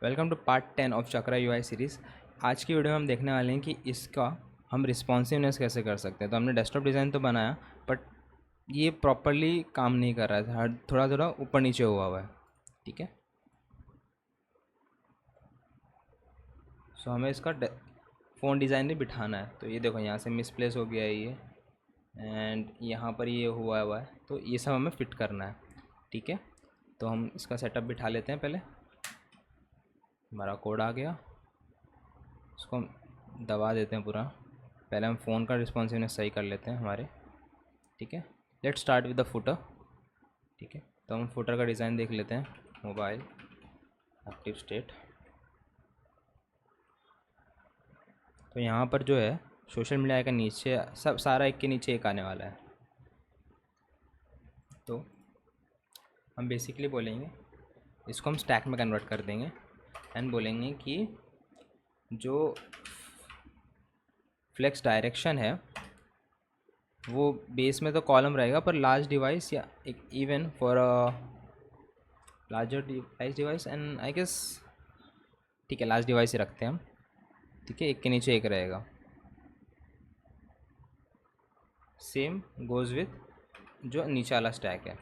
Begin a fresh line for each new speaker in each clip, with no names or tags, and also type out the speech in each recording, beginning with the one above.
Welcome to part 10 of Chakra UI series. आज की video में हम देखने वाले हैं कि इसका हम रिस्पॉन्सिवनेस कैसे कर सकते हैं। तो हमने डेस्कटॉप डिज़ाइन तो बनाया, बट ये प्रॉपरली काम नहीं कर रहा था, थोड़ा थोड़ा ऊपर नीचे हुआ है। ठीक है, सो हमें इसका फ़ोन डिज़ाइन भी बिठाना है। तो ये देखो, यहाँ से मिसप्लेस हो गया है ये, एंड यहाँ पर ये हुआ है, तो ये सब हमें फिट करना है। ठीक है, तो हम इसका सेटअप बिठा लेते हैं। पहले हमारा कोड आ गया, इसको हम दबा देते हैं पूरा। पहले हम फ़ोन का रिस्पॉन्सिवनेस सही कर लेते हैं हमारे। ठीक है, let's start with the footer. ठीक है, तो हम फुटर का डिज़ाइन देख लेते हैं। मोबाइल एक्टिव स्टेट, तो यहाँ पर जो है सोशल मीडिया का नीचे सब सारा एक के नीचे एक आने वाला है। तो हम बेसिकली बोलेंगे, इसको हम स्टैक में कन्वर्ट कर देंगे एंड बोलेंगे कि जो फ्लेक्स डायरेक्शन है वो बेस में तो कॉलम रहेगा, पर लार्ज डिवाइस या एक even for a larger device and I guess, ठीक है लार्ज डिवाइस ही रखते हैं हम। ठीक है, एक के नीचे एक रहेगा। सेम गोज़ विथ जो नीचे वाला स्टैक है।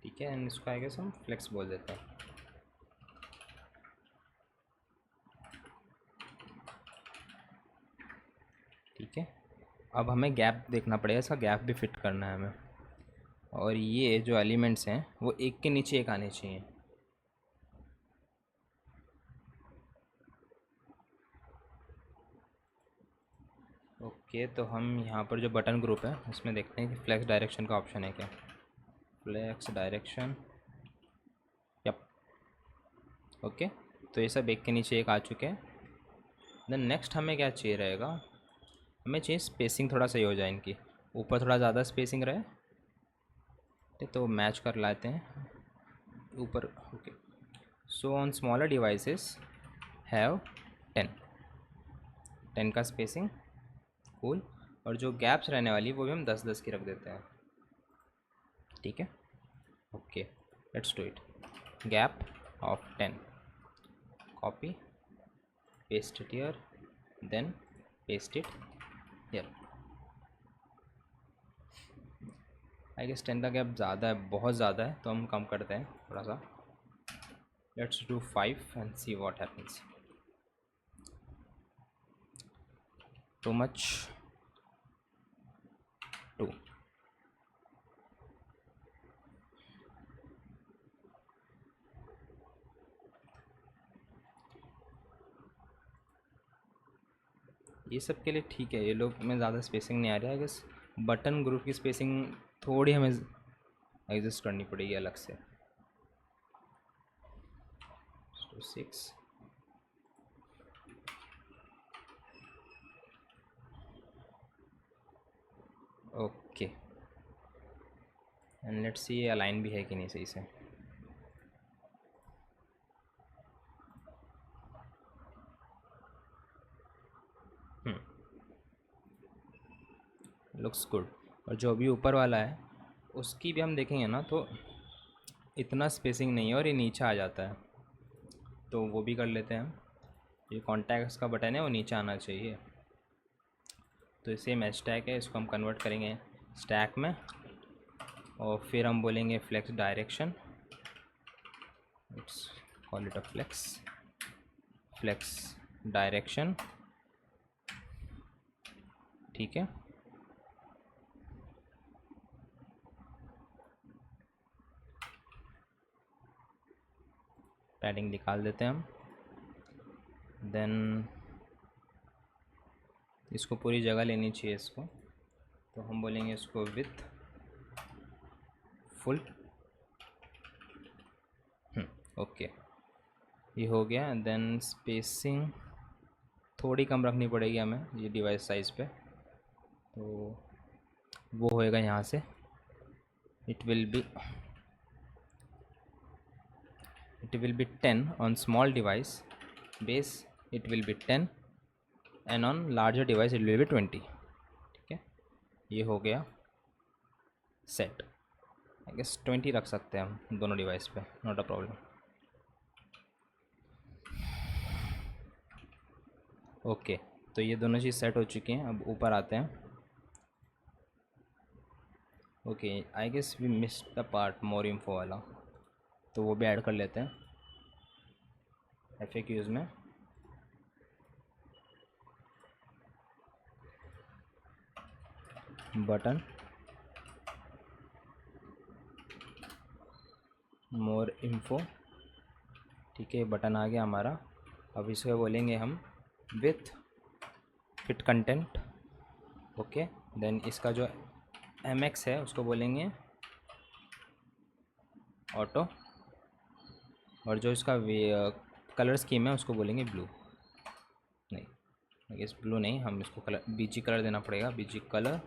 ठीक है, एंड इसको आई गेस हम फ्लेक्स बोल देते हैं। ठीक है, अब हमें गैप देखना पड़ेगा, इसका गैप भी फिट करना है हमें। और ये जो एलिमेंट्स हैं वो एक के नीचे एक आने चाहिए। ओके, तो हम यहाँ पर जो बटन ग्रुप है उसमें देखते हैं कि फ्लेक्स डायरेक्शन का ऑप्शन है क्या। Flex direction, yup. ओके, तो ये सब एक के नीचे एक आ चुके हैं। देन नेक्स्ट हमें क्या चाहिए रहेगा, हमें चाहिए स्पेसिंग थोड़ा सही हो जाए इनकी, ऊपर थोड़ा ज़्यादा स्पेसिंग रहे। ठीक, तो मैच कर लाते हैं ऊपर। Okay, so on smaller devices have 10 का स्पेसिंग, कूल। और जो गैप्स रहने वाली वो भी हम 10-10 की रख देते हैं। ठीक है, okay, let's do it. Gap of 10, copy, paste it here, then paste it here. I guess 10 का गैप ज़्यादा है, बहुत ज़्यादा है, तो हम कम करते हैं थोड़ा सा। Let's do 5 and see what happens. Too much, 2। ये सब के लिए ठीक है, ये लोग में ज़्यादा स्पेसिंग नहीं आ रही है। आई गेस बटन ग्रुप की स्पेसिंग थोड़ी हमें एडजस्ट करनी पड़ेगी अलग से। तो 6, ओके, एंड लेट्स सी ये अलाइन भी है कि नहीं सही से। Looks good. और जो भी ऊपर वाला है उसकी भी हम देखेंगे ना, तो इतना स्पेसिंग नहीं है और ये नीचे आ जाता है, तो वो भी कर लेते हैं हम। ये कॉन्टैक्ट्स का बटन है वो नीचे आना चाहिए। तो सेम स्टैक है, इसको हम कन्वर्ट करेंगे स्टैक में, और फिर हम बोलेंगे flex direction. Let's call it a flex direction. ठीक है, पैडिंग निकाल देते हैं हम। देन इसको पूरी जगह लेनी चाहिए इसको, तो हम बोलेंगे इसको विथ फुल। ओके, ये हो गया। देन स्पेसिंग थोड़ी कम रखनी पड़ेगी हमें ये डिवाइस साइज़ पे, तो वो होएगा यहाँ से। It will be 10 on small device base, it will be 10 and on larger device it will be 20। ठीक है, ये हो गया सेट। आई गेस 20 रख सकते हैं हम दोनों डिवाइस पे, नॉट अ प्रॉब्लम। ओके, तो ये दोनों चीज़ सेट हो चुकी हैं। अब ऊपर आते हैं। Okay, I guess we miss the part more info वाला, तो वो भी ऐड कर लेते हैं FAQs में। बटन मोर इन्फो, ठीक है, बटन आ गया हमारा। अब इसको बोलेंगे हम with fit content. Okay, then इसका जो MX है उसको बोलेंगे ऑटो, और जो इसका कलर स्कीम है उसको बोलेंगे ब्लू। नहीं, इस ब्लू नहीं, हम इसको कलर BG कलर देना पड़ेगा, BG colour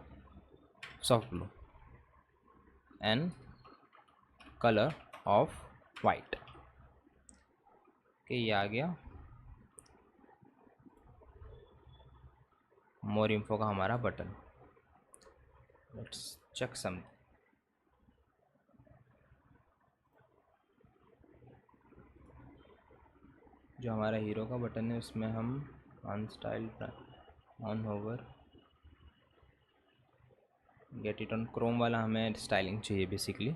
soft blue and colour of white. Okay, ये आ गया मोर इन्फो का हमारा बटन। लेट्स चेक सम। जो हमारा हीरो का बटन है उसमें हम unstyle on hover get it on Chrome वाला हमें स्टाइलिंग चाहिए बेसिकली।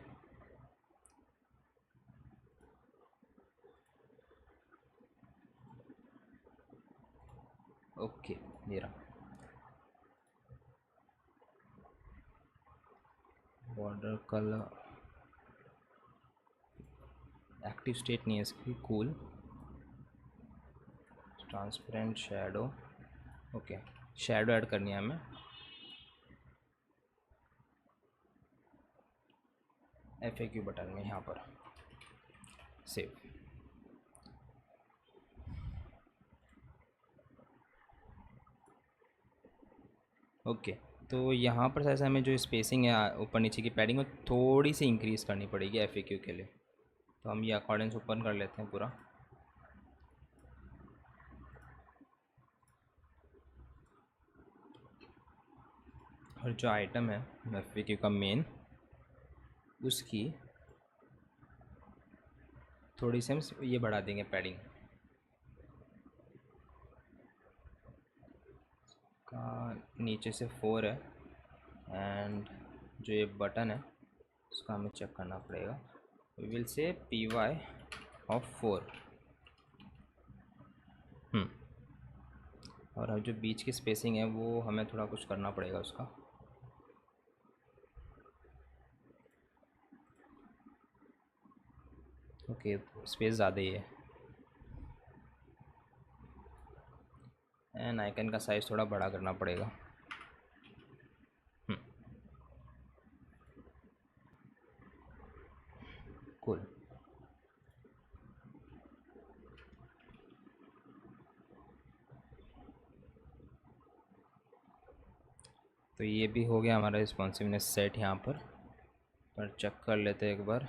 ओके, ये रहा बॉर्डर कलर, एक्टिव स्टेट नहीं है इसकी, cool transparent shadow. Okay, shadow add करनी है हमें FAQ बटन में, यहाँ पर सेव। ओके, तो यहाँ पर जैसे हमें जो स्पेसिंग है ऊपर नीचे की पैडिंग वो थोड़ी सी इंक्रीज़ करनी पड़ेगी FAQ के लिए। तो हम ये अकॉर्डेंस ओपन कर लेते हैं पूरा। और जो आइटम है FAQ का मेन, उसकी थोड़ी सी हम ये बढ़ा देंगे पैडिंग का, नीचे से 4 है। एंड जो ये बटन है उसका हमें चेक करना पड़ेगा। We will say PY of 4। और अब जो बीच की स्पेसिंग है वो हमें थोड़ा कुछ करना पड़ेगा उसका। ओके, स्पेस ज़्यादा ही है। एंड आइकन का साइज़ थोड़ा बड़ा करना पड़ेगा। कूल। तो ये भी हो गया हमारा रिस्पॉन्सिवनेस सेट यहाँ पर चेक कर लेते हैं एक बार।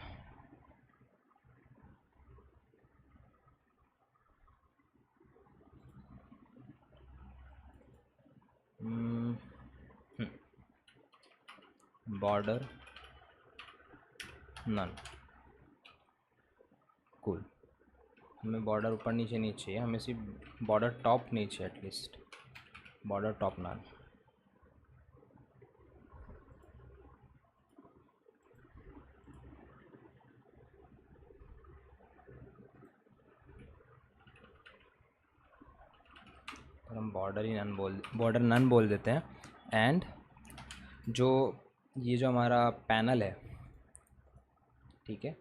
Border none, cool. हमें बॉर्डर ऊपर नीचे नहीं चाहिए, हमें सिर्फ बॉर्डर टॉप नहीं चाहिए, एटलीस्ट बॉर्डर टॉप नन। और हम बॉर्डर नन बोल देते हैं। एंड जो ये जो हमारा पैनल है, ठीक है,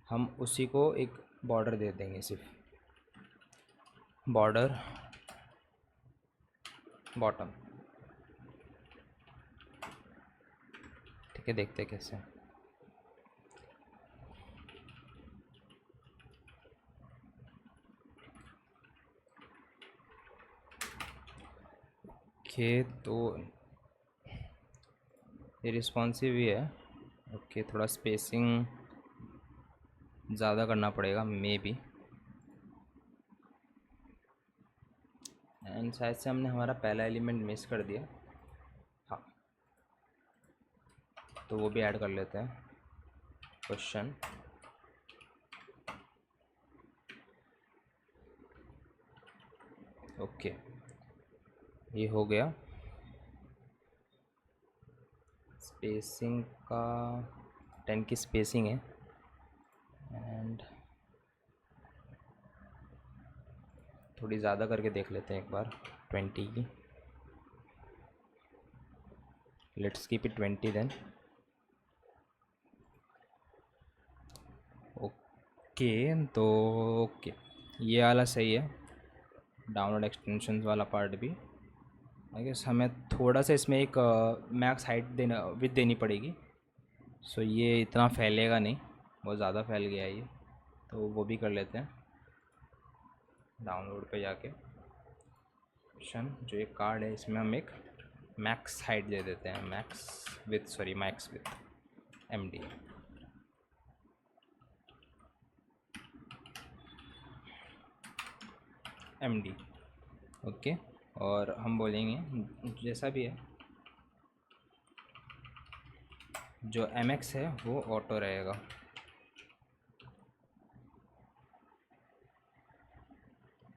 हम उसी को एक बॉर्डर दे देंगे, सिर्फ बॉर्डर बॉटम। ठीक है, देखते हैं कैसे। ओके, तो ये रिस्पॉन्सिव ही है। ओके, थोड़ा स्पेसिंग ज़्यादा करना पड़ेगा मे बी। एंड शायद से हमने हमारा पहला एलिमेंट मिस कर दिया। हाँ, तो वो भी ऐड कर लेते हैं। क्वेश्चन ओके, ये हो गया। स्पेसिंग का 10 की स्पेसिंग है एंड थोड़ी ज़्यादा करके देख लेते हैं एक बार 20 की। Let's keep it 20 then. Okay, तो ओके ये वाला सही है, डाउनलोड एक्सटेंशन वाला पार्ट भी। आई गेस हमें थोड़ा सा इसमें एक मैक्स हाइट देना विथ देनी पड़ेगी। सो ये इतना फैलेगा नहीं, बहुत ज़्यादा फैल गया है ये, तो वो भी कर लेते हैं। डाउनलोड पे जाके ऑप्शन जो एक कार्ड है इसमें हम एक मैक्स हाइट दे देते हैं, मैक्स विथ MD। ओके, और हम बोलेंगे जैसा भी है, जो MX है वो ऑटो रहेगा।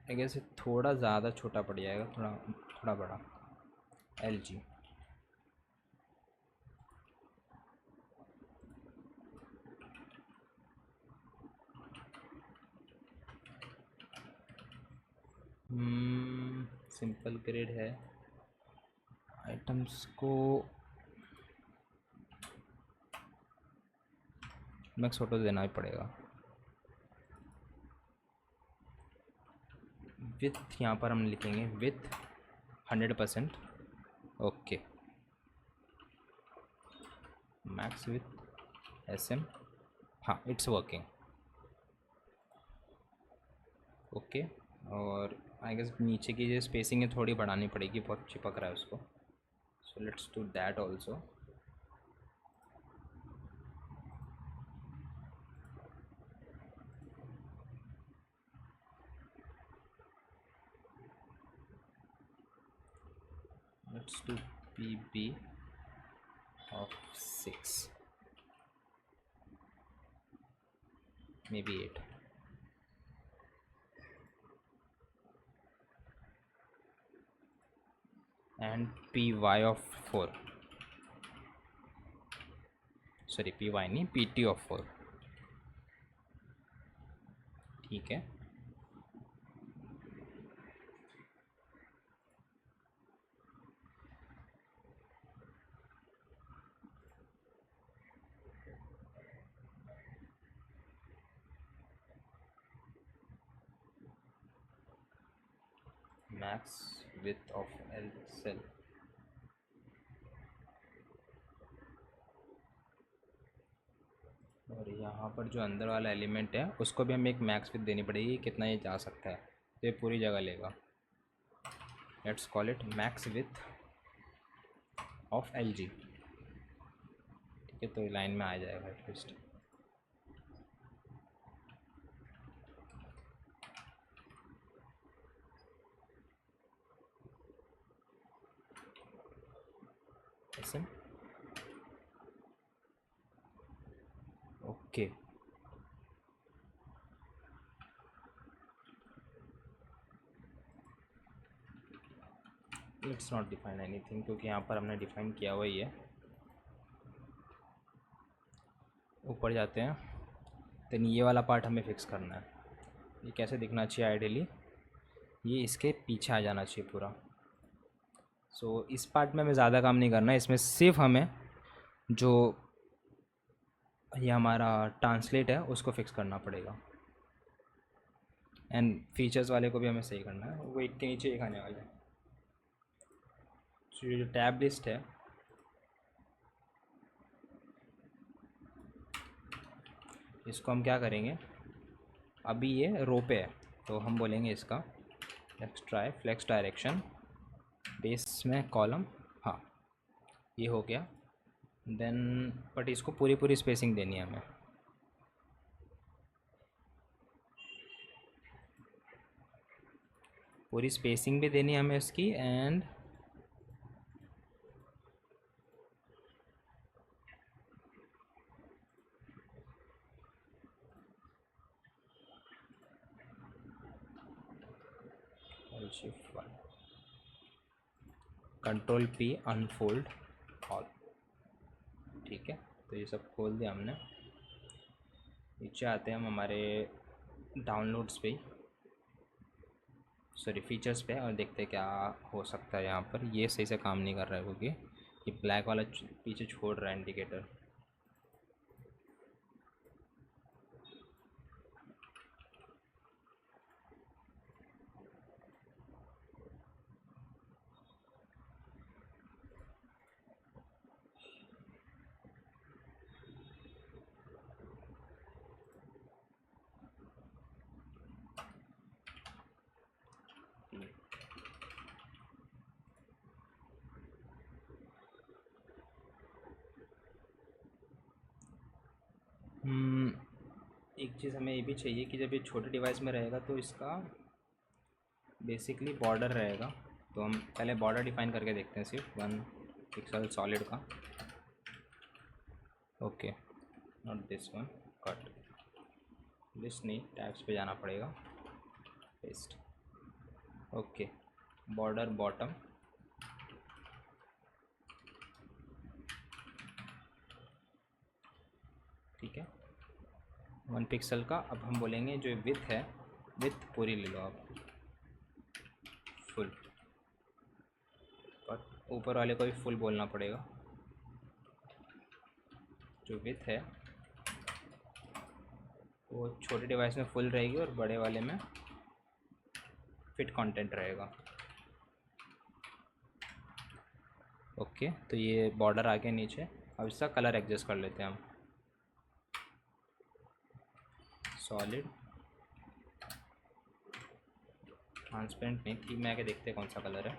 आई गेस थोड़ा ज़्यादा छोटा पड़ जाएगा, थोड़ा थोड़ा बड़ा LG। सिंपल ग्रेड है, आइटम्स को मैक्स ऑटो देना ही पड़ेगा। विथ यहाँ पर हम लिखेंगे with 100%। Okay, max with SM, हाँ इट्स वर्किंग। ओके, और आई गेस नीचे की जो स्पेसिंग है थोड़ी बढ़ानी पड़ेगी, बहुत चिपक रहा है उसको। So let's do that also. Let's do PB of 6, maybe 8, and PY of 4, sorry PY नहीं, PT of 4। ठीक है, max with of L cell. और यहाँ पर जो अंदर वाला एलिमेंट है उसको भी हमें एक मैक्स विथ देनी पड़ेगी, कितना ये जा सकता है, तो ये पूरी जगह लेगा। Let's call it max with of LG। ठीक है, तो ये लाइन में आ जाएगा एटलीस्ट। ऐसे okay, let's not define anything, क्योंकि यहाँ पर हमने डिफाइन किया हुआ ही है। ऊपर जाते हैं, देन ये वाला पार्ट हमें फिक्स करना है। ये कैसे दिखना चाहिए आइडियली, ये इसके पीछे आ जाना चाहिए पूरा। सो इस पार्ट में हमें ज़्यादा काम नहीं करना है, इसमें सिर्फ हमें जो ये हमारा ट्रांसलेट है उसको फिक्स करना पड़ेगा। एंड फीचर्स वाले को भी हमें सही करना है, वो एक के नीचे एक आने वाला है। तो ये जो टैब लिस्ट है इसको हम क्या करेंगे, अभी ये रो पे है तो हम बोलेंगे इसका फ्लेक्स डायरेक्शन बेस में कॉलम, हाँ ये हो गया। देन बट इसको पूरी पूरी स्पेसिंग देनी है हमें, पूरी स्पेसिंग भी देनी है हमें इसकी। And shift 1, control P unfold all. ठीक है, तो ये सब खोल दिया हमने। नीचे आते हैं हम हमारे डाउनलोड्स पे, सॉरी फीचर्स पे, और देखते हैं क्या हो सकता है यहाँ पर। ये सही से काम नहीं कर रहा है क्योंकि ये ब्लैक वाला पीछे छोड़ रहा है इंडिकेटर। एक चीज़ हमें ये भी चाहिए कि जब ये छोटे डिवाइस में रहेगा तो इसका बेसिकली बॉर्डर रहेगा। तो हम पहले बॉर्डर डिफाइन करके देखते हैं सिर्फ 1 पिक्सल सॉलिड का। Okay, not this one, cut this, नहीं टैब्स पे जाना पड़ेगा, पेस्ट। ओके, बॉर्डर बॉटम, ठीक है 1 पिक्सल का। अब हम बोलेंगे जो विथ है, विथ पूरी ले लो आप, फुल, और ऊपर वाले को भी फुल बोलना पड़ेगा। जो विथ है वो छोटे डिवाइस में फुल रहेगी और बड़े वाले में फिट कंटेंट रहेगा। ओके, तो ये बॉर्डर आ गया नीचे। अब इसका कलर एडजस्ट कर लेते हैं हम, सॉलिड, ट्रांसपेरेंट नहीं, थीम में आके देखते हैं कौन सा कलर है।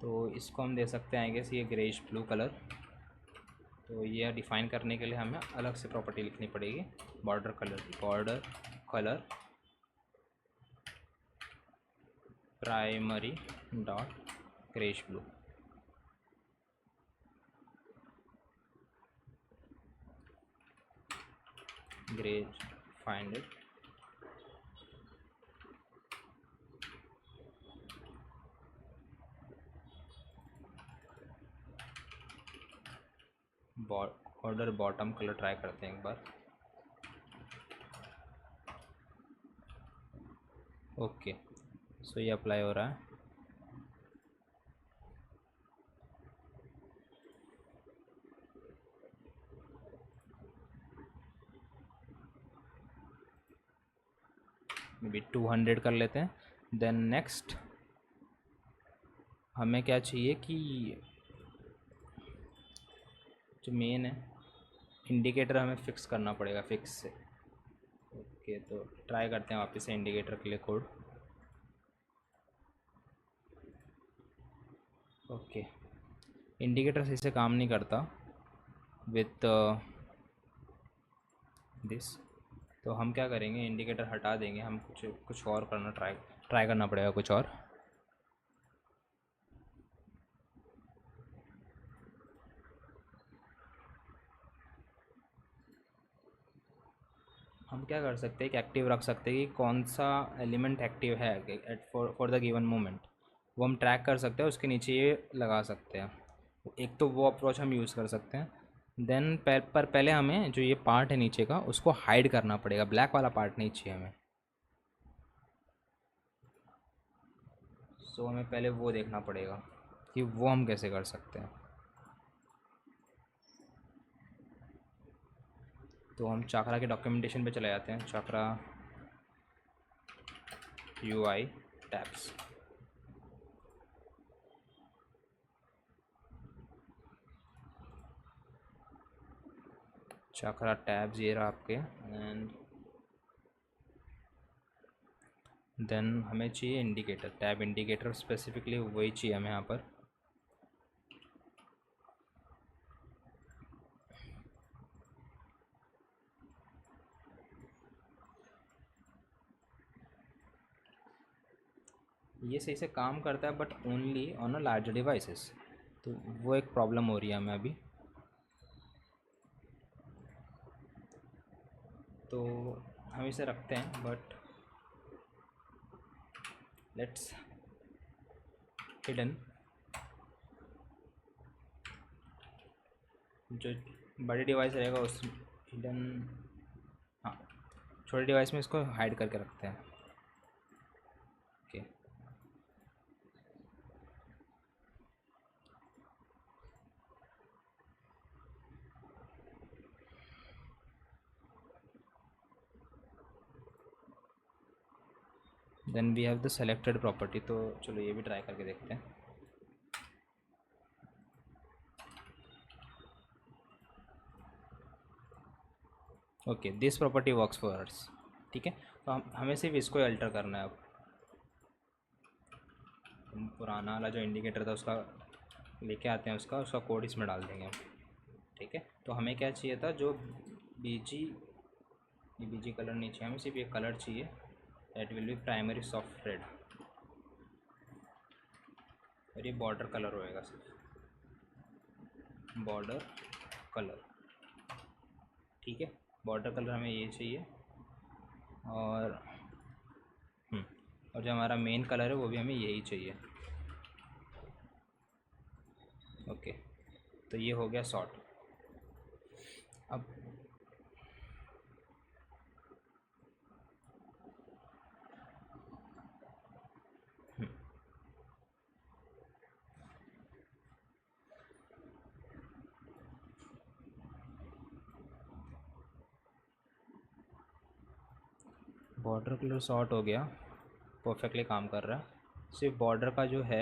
तो इसको हम दे सकते हैं आई गेस ये ग्रेइश ब्लू कलर। तो ये डिफ़ाइन करने के लिए हमें अलग से प्रॉपर्टी लिखनी पड़ेगी, border colour, border colour primary dot greyish blue. Greys find it, border bottom colour try करते हैं एक बार। ओके, सो ये अप्लाई हो रहा है। मे बी 200 कर लेते हैं। देन नेक्स्ट हमें क्या चाहिए कि जो मेन है इंडिकेटर हमें फिक्स करना पड़ेगा, फिक्स से। ओके, तो ट्राई करते हैं वापस से इंडिकेटर के लिए कोड। ओके, इंडिकेटर सही से काम नहीं करता विथ दिस। तो हम क्या करेंगे, इंडिकेटर हटा देंगे, हम कुछ और करना ट्राई करना पड़ेगा कुछ और। हम क्या कर सकते हैं कि एक्टिव रख सकते हैं कि कौन सा एलिमेंट एक्टिव है at for the given moment, वो हम ट्रैक कर सकते हैं, उसके नीचे ये लगा सकते हैं। एक तो वो अप्रोच हम यूज़ कर सकते हैं। देन पर पहले हमें जो ये पार्ट है नीचे का उसको हाइड करना पड़ेगा, ब्लैक वाला पार्ट नहीं चाहिए हमें। सो हमें पहले वो देखना पड़ेगा कि वो हम कैसे कर सकते हैं। तो हम चाकरा के डॉक्यूमेंटेशन पे चले जाते हैं, चाकरा UI टैब्स। चाकरा टैब्स ये रहा आपके। एंड देन हमें चाहिए इंडिकेटर, टैब इंडिकेटर स्पेसिफिकली वही चाहिए हमें यहाँ पर। ये सही से काम करता है but only on a larger devices, तो वो एक प्रॉब्लम हो रही है हमें अभी। तो हम इसे रखते हैं, बट लेट्स हिडन, जो बड़ी डिवाइस रहेगा उस हिडन, हाँ छोटे डिवाइस में इसको हाइड करके रखते हैं। Okay then we have the selected property, तो चलो ये भी ट्राई करके देखते हैं। Okay this property works for us. ठीक है, तो हमें सिर्फ इसको ही अल्टर करना है। अब हम पुराना वाला जो इंडिकेटर था उसका लेके आते हैं, उसका कोड इसमें डाल देंगे हम। ठीक है, तो हमें क्या चाहिए था, जो बीजी, ये बीजी कलर नहीं चाहिए हमें, सिर्फ ये कलर चाहिए, that will be primary soft red, और ये बॉर्डर कलर होएगा, सिर्फ बॉर्डर कलर। ठीक है, बॉर्डर कलर हमें ये चाहिए, और और जो हमारा मेन कलर है वो भी हमें यही चाहिए। ओके, तो ये हो गया सॉर्ट। अब बॉर्डर कलर सॉर्ट हो गया, परफेक्टली काम कर रहा है। सिर्फ बॉर्डर का जो है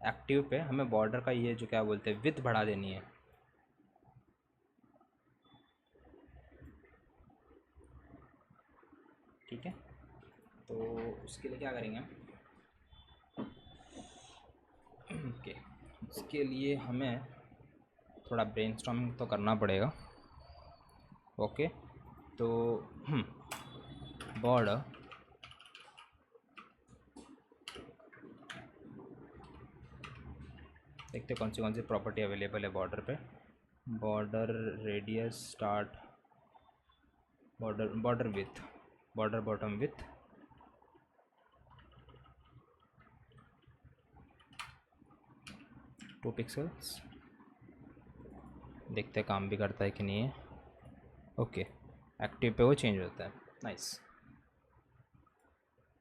एक्टिव पे हमें बॉर्डर का ये जो क्या बोलते हैं विड्थ बढ़ा देनी है। ठीक है, तो उसके लिए क्या करेंगे हम, ओके इसके लिए हमें थोड़ा ब्रेनस्टॉर्मिंग तो करना पड़ेगा। ओके, तो बॉर्डर देखते कौन सी प्रॉपर्टी अवेलेबल है बॉर्डर पे। Border radius start, border with, border bottom with, 2 pixels. देखते काम भी करता है कि नहीं है। ओके, एक्टिव पे वो चेंज होता है, नाइस।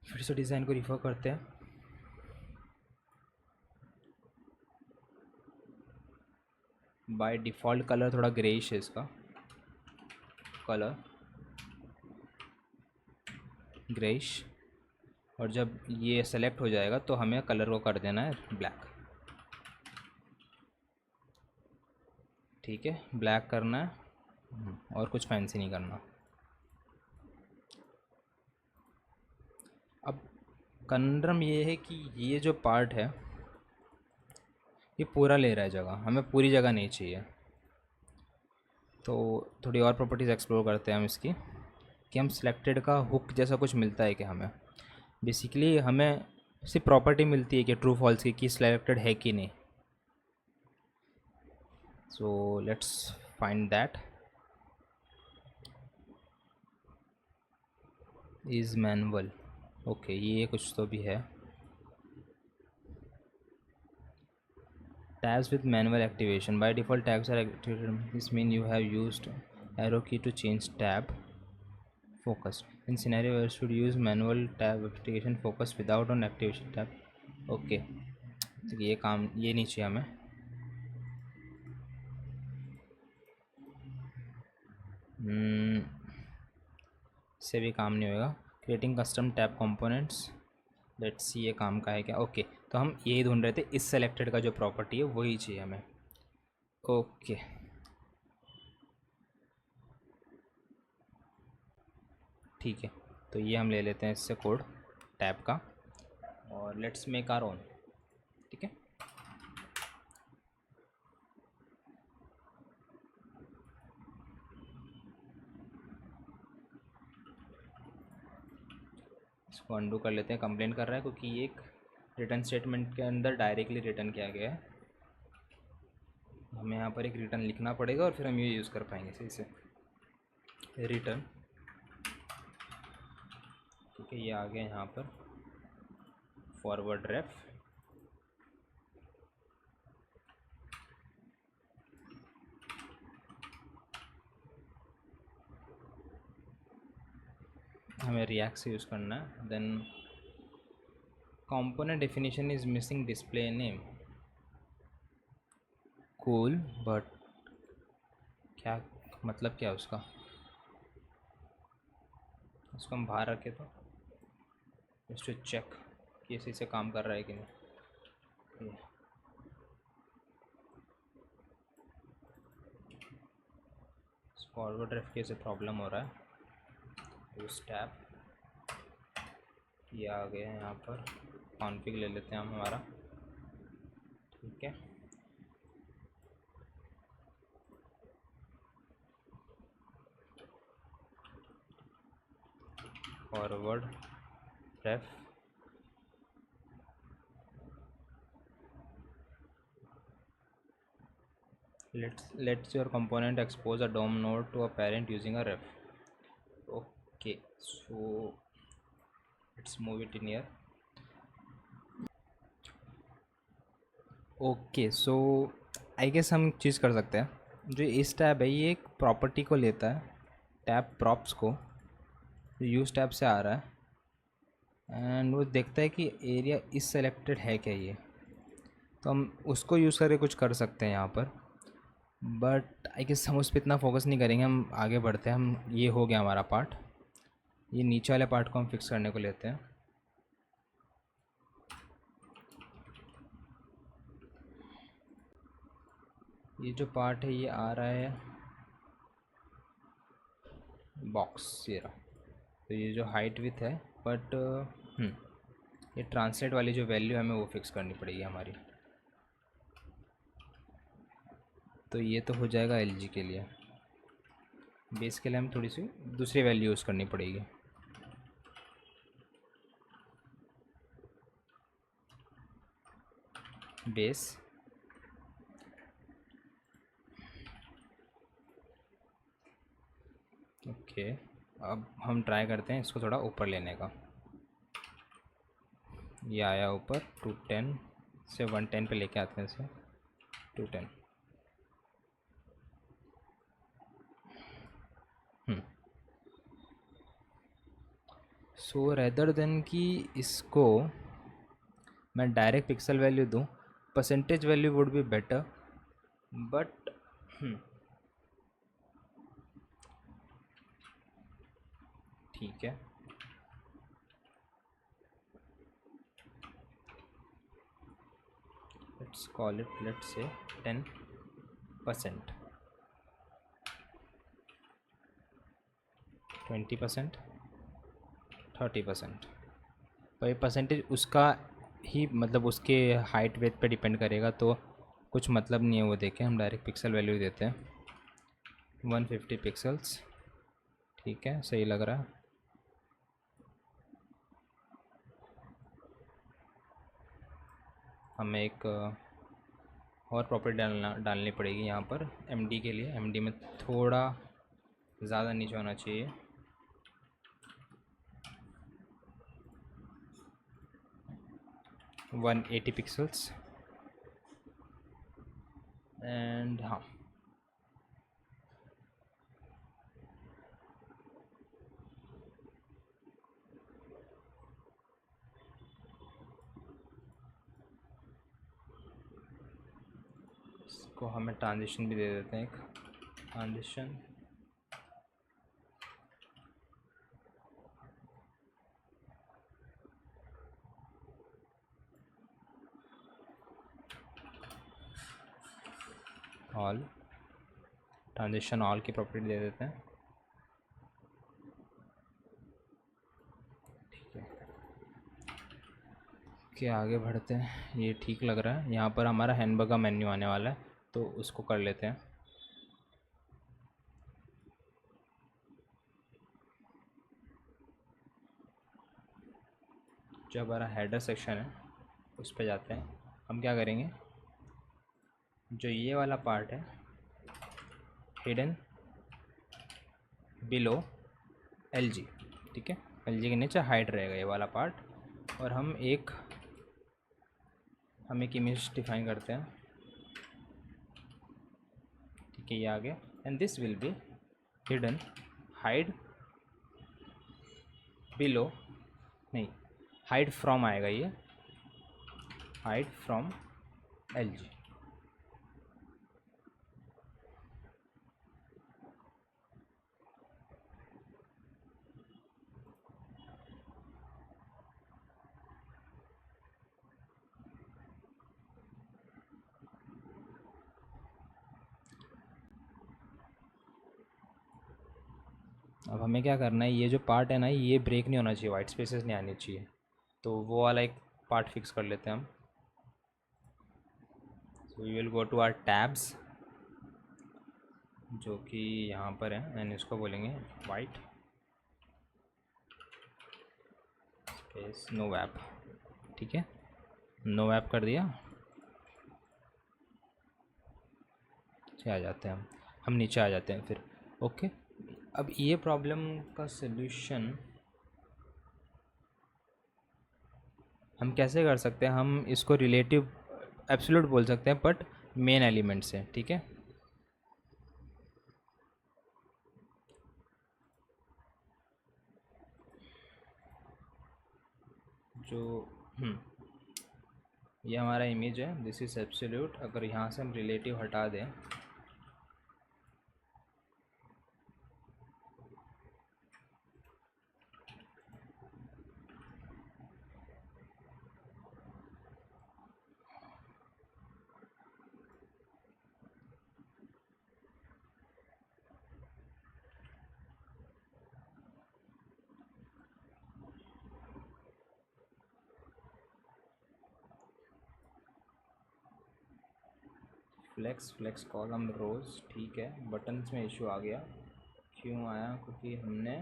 फिर से डिज़ाइन को रिफर करते हैं। बाय डिफ़ॉल्ट कलर थोड़ा ग्रेइश है इसका, कलर ग्रेइश, और जब ये सेलेक्ट हो जाएगा तो हमें कलर को कर देना है ब्लैक। ठीक है, ब्लैक करना है, और कुछ फैंसी नहीं करना। अब कंड्रम ये है कि ये जो पार्ट है ये पूरा ले रहा है जगह, हमें पूरी जगह नहीं चाहिए। तो थोड़ी और प्रॉपर्टीज़ एक्सप्लोर करते हैं हम इसकी, कि हम सिलेक्टेड का हुक जैसा कुछ मिलता है कि हमें बेसिकली हमें सिर्फ प्रॉपर्टी मिलती है कि ट्रू फॉल्स की, कि सिलेक्टेड है कि नहीं। So let's find that. Is manual, okay ये कुछ तो भी है। Tabs with manual activation. By default, tabs are activated. This means you have used arrow key to change tab focus. In scenario, you should use manual tab activation focus without on activation tab. Okay, तो ये काम ये नहीं चाहिए हमें। इससे भी काम नहीं होगा। Creating custom tab components, let's see ये काम का है क्या। ओके, तो हम यही ढूंढ रहे थे, इस सेलेक्टेड का जो प्रॉपर्टी है वही चाहिए हमें। ओके ठीक है, तो ये हम ले लेते हैं इससे कोड टैब का, और लेट्स मेक आवर ओन। ठीक है, इसको अंडू कर लेते हैं। कंप्लेन कर रहा है क्योंकि ये एक रिटर्न स्टेटमेंट के अंदर डायरेक्टली रिटर्न किया गया है, हमें यहाँ पर एक रिटर्न लिखना पड़ेगा और फिर हम ये यूज़ कर पाएंगे सही से। रिटर्न, ठीक है, ये आ गया यहाँ पर फॉरवर्ड रेफ, हमें रिएक्ट से यूज़ करना है। Then component definition is missing display name, cool, but क्या मतलब क्या है उसका, उसको हम बाहर रखें तो जस्ट टू चेक कि इसी से काम कर रहा है कि नहीं। फॉरवर्ड रेफ के से प्रॉब्लम हो रहा है। यूज टैब ये आ गए हैं, यहाँ पर कॉन्फ़िग ले लेते हैं हम हमारा, ठीक है। Forward ref let's your component expose a DOM node to a parent using a ref. Okay, so let's move it in here. Okay so I guess हम चीज़ कर सकते हैं, जो इस टैब है ये एक प्रॉपर्टी को लेता है, टैब प्रॉप्स को, यूज़ टैब से आ रहा है, एंड वो देखता है कि एरिया इस सेलेक्टेड है क्या ये, तो हम उसको यूज़ करके कुछ कर सकते हैं यहाँ पर, बट आई गेस हम उस पर इतना फोकस नहीं करेंगे, हम आगे बढ़ते हैं। हम ये हो गया हमारा पार्ट, ये नीचे वाले पार्ट को हम फिक्स करने को लेते हैं। ये जो पार्ट है ये आ रहा है बॉक्स, ये रहा, तो ये जो हाइट विथ है, बट ये ट्रांसलेट वाली जो वैल्यू हमें वो फिक्स करनी पड़ेगी हमारी, तो ये तो हो जाएगा एलजी के लिए, बेस के लिए हम थोड़ी सी दूसरी वैल्यू यूज़ करनी पड़ेगी। बेस ओके, अब हम ट्राई करते हैं इसको थोड़ा ऊपर लेने का। ये आया ऊपर 210 से 110 पे लेके आते हैं इसे 210। सो रेदर देन कि इसको मैं डायरेक्ट पिक्सल वैल्यू दूँ, percentage value would be better, but ठीक है। Let's call it, let's say 10%, 20%, 30%। पर ये परसेंटेज उसका ही मतलब उसके हाइट वेट पे डिपेंड करेगा, तो कुछ मतलब नहीं है वो देखें। हम डायरेक्ट पिक्सल वैल्यू देते हैं 150 पिक्सल्स, ठीक है, सही लग रहा है। हमें एक और प्रॉपर्टी डालनी पड़ेगी यहाँ पर एमडी के लिए। एमडी में थोड़ा ज़्यादा नीचे होना चाहिए, 180 पिक्सल्स, एंड हाँ इसको हमें ट्रांजिशन भी दे देते हैं, एक ट्रांजिशन, ऑल, ट्रांजिशन ऑल की प्रॉपर्टी दे देते हैं, ठीक है। के आगे बढ़ते हैं, ये ठीक लग रहा है। यहाँ पर हमारा हैंडबर्गर का मेन्यू आने वाला है, तो उसको कर लेते हैं। जो हमारा हेडर सेक्शन है उस पर जाते हैं। हम क्या करेंगे, जो ये वाला पार्ट है हिडन बिलो एलजी, ठीक है, एलजी के नीचे हाइड रहेगा ये वाला पार्ट, और हम एक इमेज डिफाइन करते हैं, ठीक है, ये आ गया, and this will be hidden hide below नहीं, हाइड फ्रॉम आएगा ये, हाइड फ्रॉम LG। अब हमें क्या करना है, ये जो पार्ट है ना ये ब्रेक नहीं होना चाहिए, वाइट स्पेसेस नहीं आनी चाहिए, तो वो वाला एक पार्ट फिक्स कर लेते हैं हम। So we will go to our tabs जो कि यहाँ पर है, एंड इसको बोलेंगे वाइट स्पेस नो वैप। ठीक है, नो वैप कर दिया। नीचे आ जाते हैं हम नीचे आ जाते हैं फिर। ओके, अब ये प्रॉब्लम का सल्यूशन हम कैसे कर सकते हैं, हम इसको रिलेटिव एब्सोल्यूट बोल सकते हैं बट मेन एलिमेंट से। ठीक है, जो ये हमारा इमेज है, दिस इज़ एब्सोल्यूट। अगर यहाँ से हम रिलेटिव हटा दें, फ्लेक्स कॉलम रोज। ठीक है, बटन्स में इशू आ गया। क्यों आया? क्योंकि हमने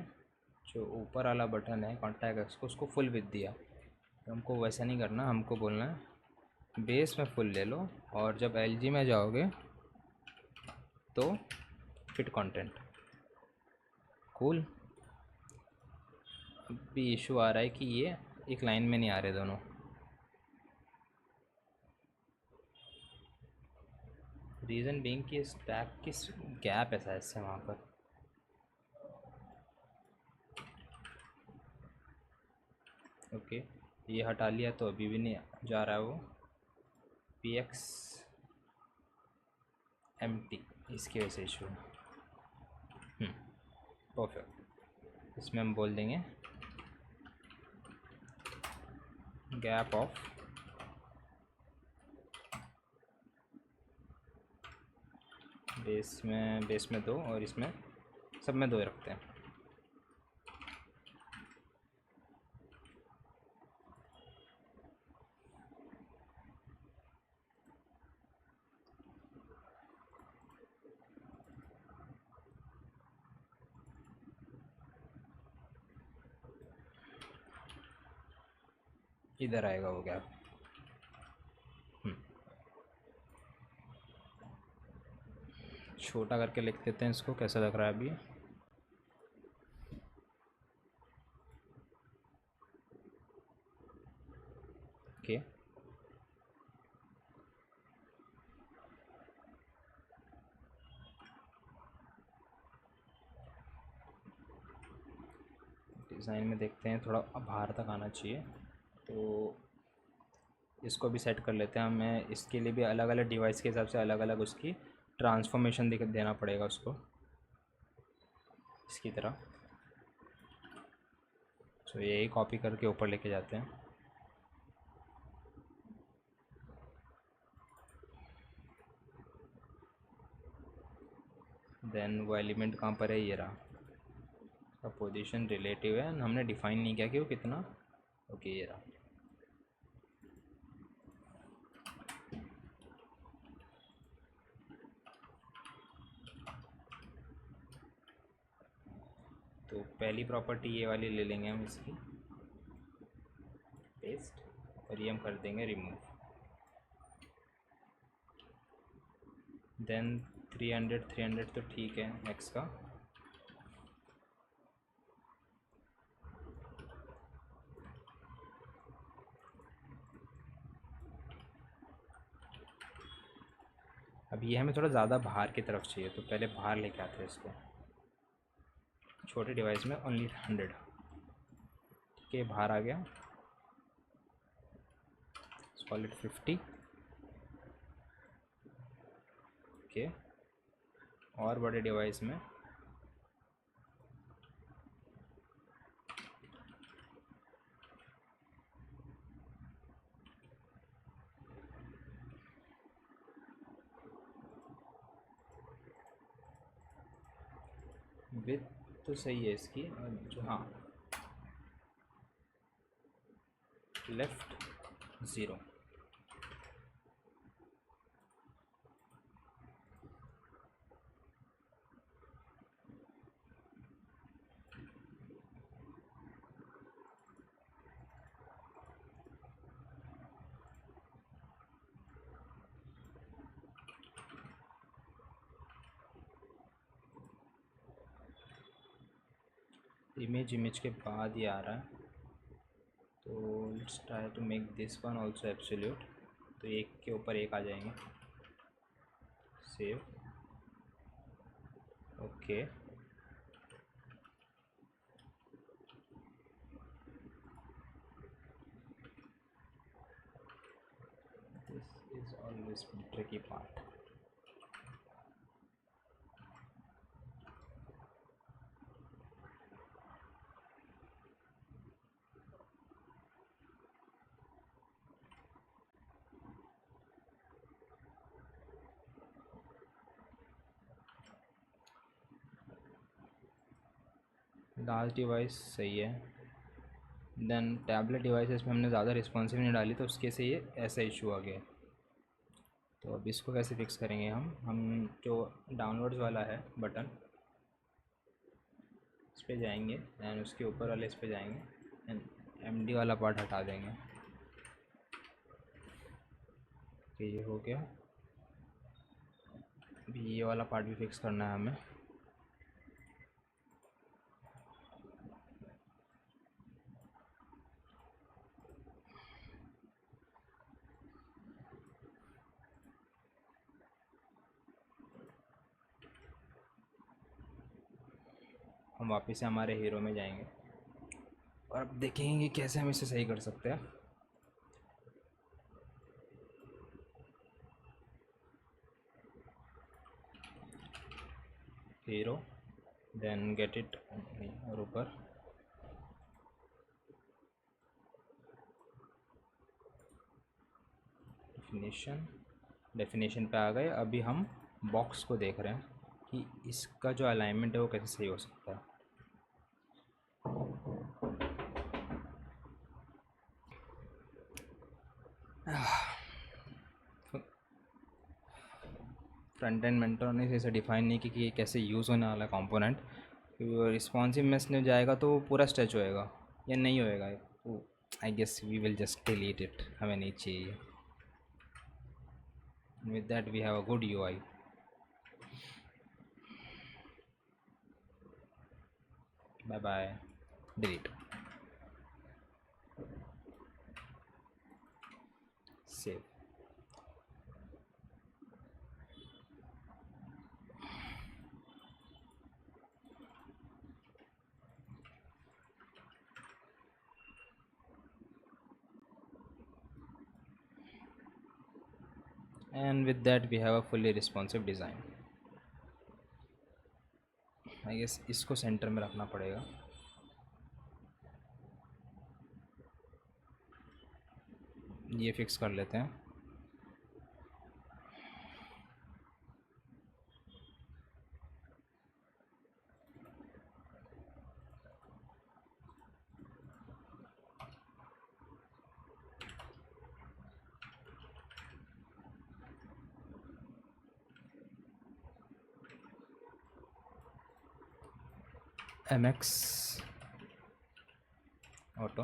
जो ऊपर वाला बटन है कॉन्टैक्ट को, उसको फुल विथ दिया। तो हमको वैसा नहीं करना, हमको बोलना है बेस में फुल ले लो, और जब LG में जाओगे तो फिट कंटेंट। कूल। अभी इशू आ रहा है कि ये एक लाइन में नहीं आ रहे दोनों। रीज़न बीइंग कि स्टैक की गैप है शायद से वहाँ पर। ओके, ये हटा लिया तो अभी भी नहीं जा रहा है वो। PX MT, इसकी वजह से इशू है। परफेक्ट। इसमें हम बोल देंगे गैप ऑफ बेस में 2 और इसमें सब में 2 रखते हैं। इधर आएगा वो गैप। छोटा करके लिख देते हैं इसको, कैसा लग रहा है अभी। ओके, डिज़ाइन में देखते हैं, थोड़ा बाहर तक आना चाहिए, तो इसको भी सेट कर लेते हैं। हमें इसके लिए भी अलग अलग डिवाइस के हिसाब से अलग अलग उसकी ट्रांसफॉर्मेशन देना पड़ेगा उसको, इसकी तरह। तो यही कॉपी करके ऊपर लेके जाते हैं। देन वो एलिमेंट कहाँ पर है, ये रहा। उसका पोजीशन रिलेटिव है, हमने डिफाइन नहीं किया कि वो कितना। ओके, ये रहा। तो पहली प्रॉपर्टी ये वाली ले लेंगे हम इसकी, पेस्ट, और ये हम कर देंगे रिमूव। देन 300 तो ठीक है एक्स का। अब ये हमें थोड़ा ज़्यादा बाहर की तरफ चाहिए, तो पहले बाहर लेके आते हैं इसको। छोटे डिवाइस में ओनली 100। के बाहर आ गया, सॉलिड 50। ओके, और बड़े डिवाइस में विथ तो सही है इसकी, जो हाँ लेफ्ट 0। इमेज के बाद ही आ रहा है, तो let's try to make this one also absolute. तो एक के ऊपर एक आ जाएंगे। Save. Okay, this is always tricky part. Last device सही है, देन टैबलेट डिवाइसेस में हमने ज़्यादा रिस्पॉन्सिव नहीं डाली, तो उसके से ये ऐसा इशू आ गया। तो अब इसको कैसे फिक्स करेंगे हम जो डाउनलोड्स वाला है बटन, इस पर जाएंगे एंड उसके ऊपर वाले इस पर जाएंगे एंड MD वाला पार्ट हटा देंगे। तो ये हो गया। अभी ये वाला पार्ट भी फिक्स करना है हमें। हम वापस से हमारे हीरो में जाएंगे और अब देखेंगे कैसे हम इसे सही कर सकते हैं। हीरो, देन गेट इट, और ऊपर डेफिनेशन पे आ गए। अभी हम बॉक्स को देख रहे हैं कि इसका जो अलाइनमेंट है वो कैसे सही हो सकता है। फ्रंट एंड मेंटर ने इसे डिफाइन नहीं की कि ये कैसे यूज़ होने वाला कंपोनेंट। रिस्पॉन्सिवनेस में जाएगा तो वो पूरा स्ट्रेच होएगा या नहीं होएगा, तो I guess we will just delete it, हमें नहीं चाहिए। With that we have a good UI। Bye bye, delete, save. and with that we have a fully responsive design। I guess इसको सेंटर में रखना पड़ेगा। ये फिक्स कर लेते हैं। MX ऑटो,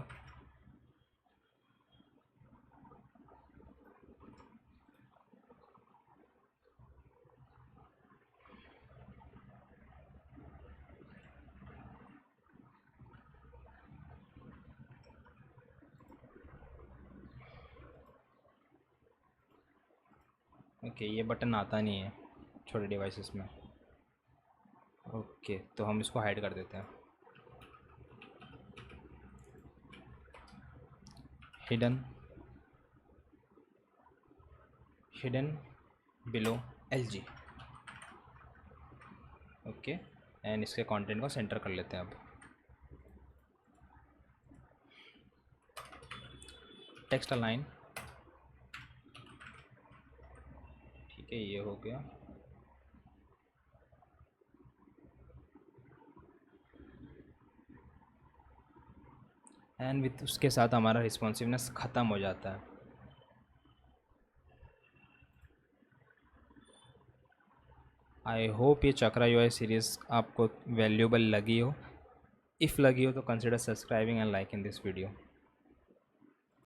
ओके ये बटन आता नहीं है छोटे डिवाइसेस में। ओके तो हम इसको हाइड कर देते हैं। Hidden below LG। Okay, and इसके कंटेंट को सेंटर कर लेते हैं अब। टेक्स्ट अलाइन, ठीक है, ये हो गया। एंड विथ उसके साथ हमारा रिस्पॉन्सिवनेस ख़त्म हो जाता है। आई होप ये चक्रा UI सीरीज़ आपको वैल्यूएबल लगी हो। इफ़ लगी हो तो consider subscribing and liking this video.